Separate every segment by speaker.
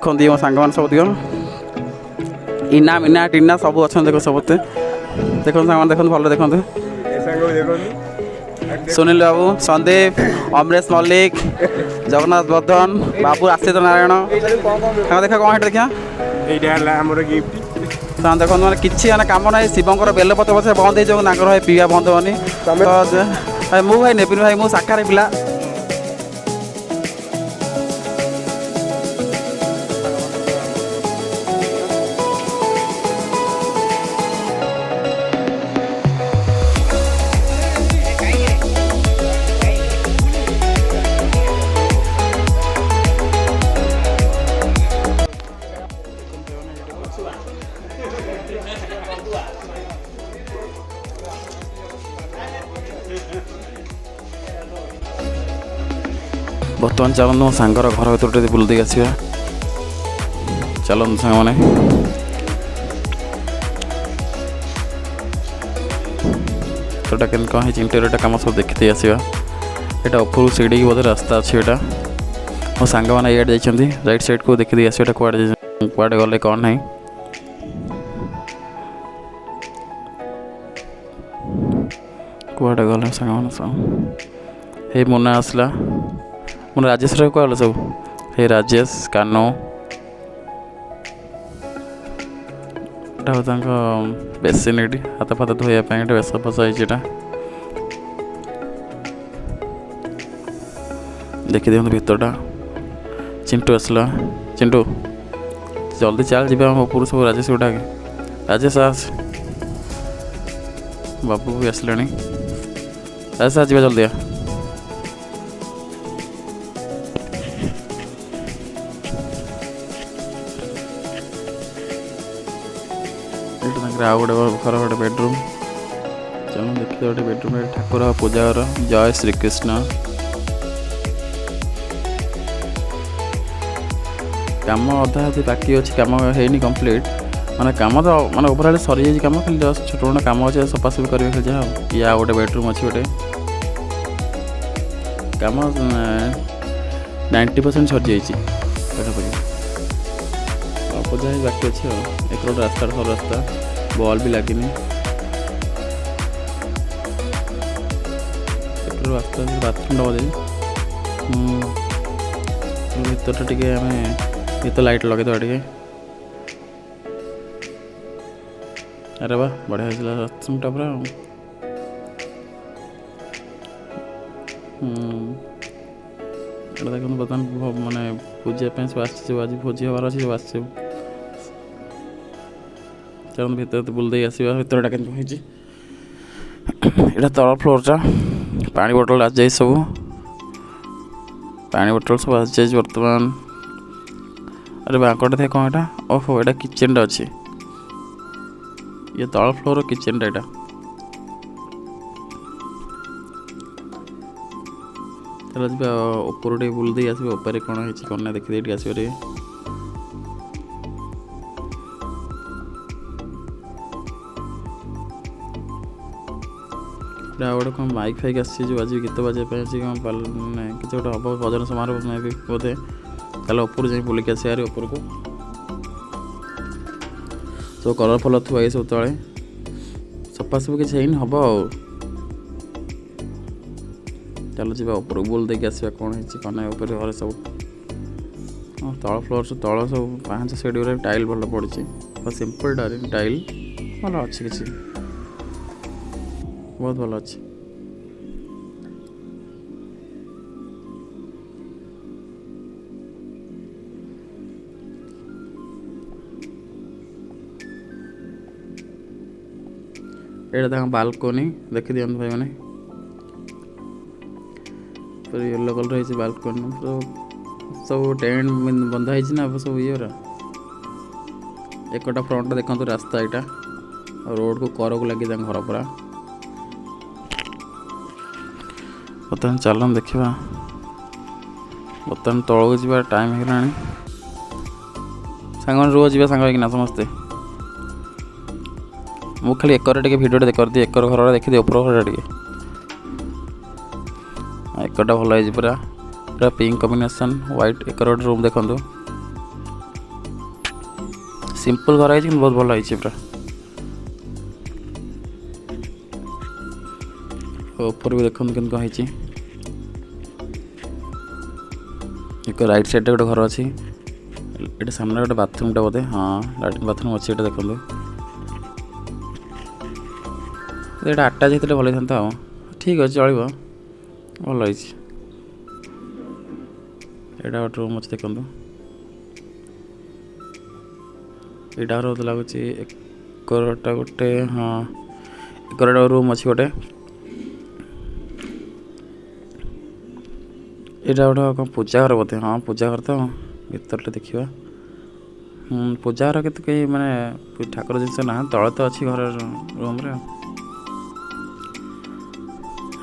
Speaker 1: देखो ये मो सांग सब दियो इना मिना टीना सब अच्छा देखो सबते देखो सांग देखो भल देखो सुनील बाबू संदीप अमरेश मल्लिक जगन्नाथ वर्धन बाबू आशीष नारायण देखा कौन देखा गिफ्ट देखो मैंने किसी मैंने कम ना शिवंकर बेलपत्र बस बंद हो पीवा बंद होनी तो मु भाई नेबिन भाई मु शाकाहारी पिला बर्तमान चलते मो सांगर घर भर बुल दे आसवा चलते सांग मैंने तो के कौन इंटेरियर कम सब देखते आसवा यहाँ ऊपर सीढ़ी बोधे रास्ता अच्छे यहाँ मो सांग मैंने इे जाइए राइट साइड को देखी आसवा कुआड़े गले कौन ना कुआड़े गले सांग मैंने सब हे मुना आसला मुना राजेश कह सब हे राजेश कानो बेसिन ये हाथ फाथ धोवाई बेस फसा देखी दिखते भितरटा चिंटू आसला चिंटू जल्दी चल जा ऊपर सब राजेश गुटा राजेश आस बाबू भी आसले राजेश आज जल्दी आ गोटे घर गोटे बेडरूम चलो देखिए गोटे बेडरूम ठाकुर पूजा घर जय श्रीकृष्ण कम अधा बाकी अच्छी कम है कम्प्लीट माने कम तो माने ओवरऑल सरी जाइए कम खाली जस्ट छोट मोट कम अच्छे सफासफी करेंगे जहाँ या गोटे बेडरूम अच्छी गोटे कम 90% सरी जाइए पाखापाखि पूजा बाकी अच्छे एक रोड रास्ता सब रास्ता बॉल भी लगे रास्ता बाथरूम बोधे भर टे आम भर लाइट लगे टे अरे वाह बढ़िया बाथरूमटा पूरा देखो बर्तमान मानने पूजा सब आज भोजी हबार अच्छे सब आस चल भर बुल दे आसवा भरटा के यहाँ तल फ्लोरटा पानी बोतल आज जाए सब पानी बोतल सब आज जाए बर्तमान अरे बांकटे थे कौन यहाँ ओहो यहाँ किचेनटा अच्छे ये तल फ्लोर किचेनटा यहाँ चल जा ऊपर टे बुल दे आसवा ऊपर कौन है कौन ना देखी आसवे गोटे कौन माइक फाइक आस आज गीत बजाई किसी गोटे हम भजन समारोह में भी बोधे चल ऊपर जा बुलिक आस ऊपर को सब कलर फलर थुआ सब तले सफासफी किसी हम चलो जी ऊपर बुल देके आसवा कौन है कौन ना ऊपर घर सब तल फ्लोर सब तल सब 5 सीढ़ी टाइल भल पड़ी सिंपल टाइल भल अच्छे किसी बहुत भल अच्छे ये बालकोनी देखी दिखते भाई मैंने येलो कलर है बालकोनी सब टेंट बंधा ना सब ये एक फ्रंट देखते रास्ता यहाँ रोड को कर को लगे घर पूरा बर्तमान चलन देखा बर्तमान तौक जा टाइम है सांग रोज जा सांग समस्ते मु खाली एकर टे भिडियो देखी एकर घर देखी ऊपर घर टे एकटा भल है पूरा पूरा पिंक कॉम्बिनेशन व्हाइट एकर रूम देखो सिंपल घर है बहुत भल है पूरा ऊपर भी देखते के कहीं एक राइट साइड गोटे घर अच्छी ये सामने गोटे बाथरूमटा बोधे हाँ लैट्रिन बाथरूम अच्छी ये देखो ये आटाच होते भल था ठीक अच्छे चलो भल है यहाँ गोटे रूम अच्छे देखो यहाँ रोज लगुच एकरटा गोटे हाँ एकरटा रूम अच्छी गोटे यहाँ गोटे कौन पूजा घर बोधे हाँ पूजा घर तो भर देखा पूजा घर के कहीं मानने ठाकुर जिनस ना तल तो अच्छी घर रूम रे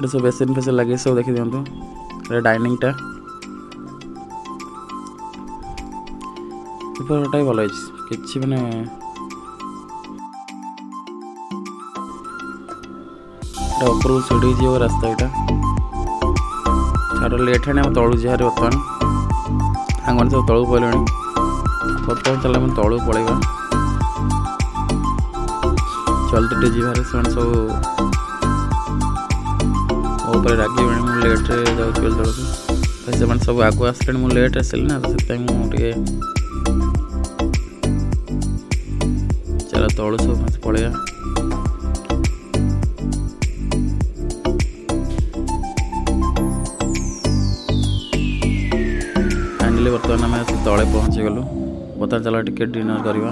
Speaker 1: सब बेसिन फेसिन लगे सब देखी दिखाँ डाइनिंगटा ऊपरटा भी भल कि मैंने ऊपर सीढ़ी जी रास्ता यहाँ छाड़ लेट है तलू जी बर्तमान आंगन सब तलू पड़े बर्तमान चल तलू पलैया जल्दी टे जीवार से सब मोपर रागे मुझे लेट्रे जाऊँ तलू से सब आगु आसले मुझे लेट आसली ना तो मुझे चल तलू सब पलैया बर्तमान आम तले पहुँची गलु बता चला टिके डिनर करवा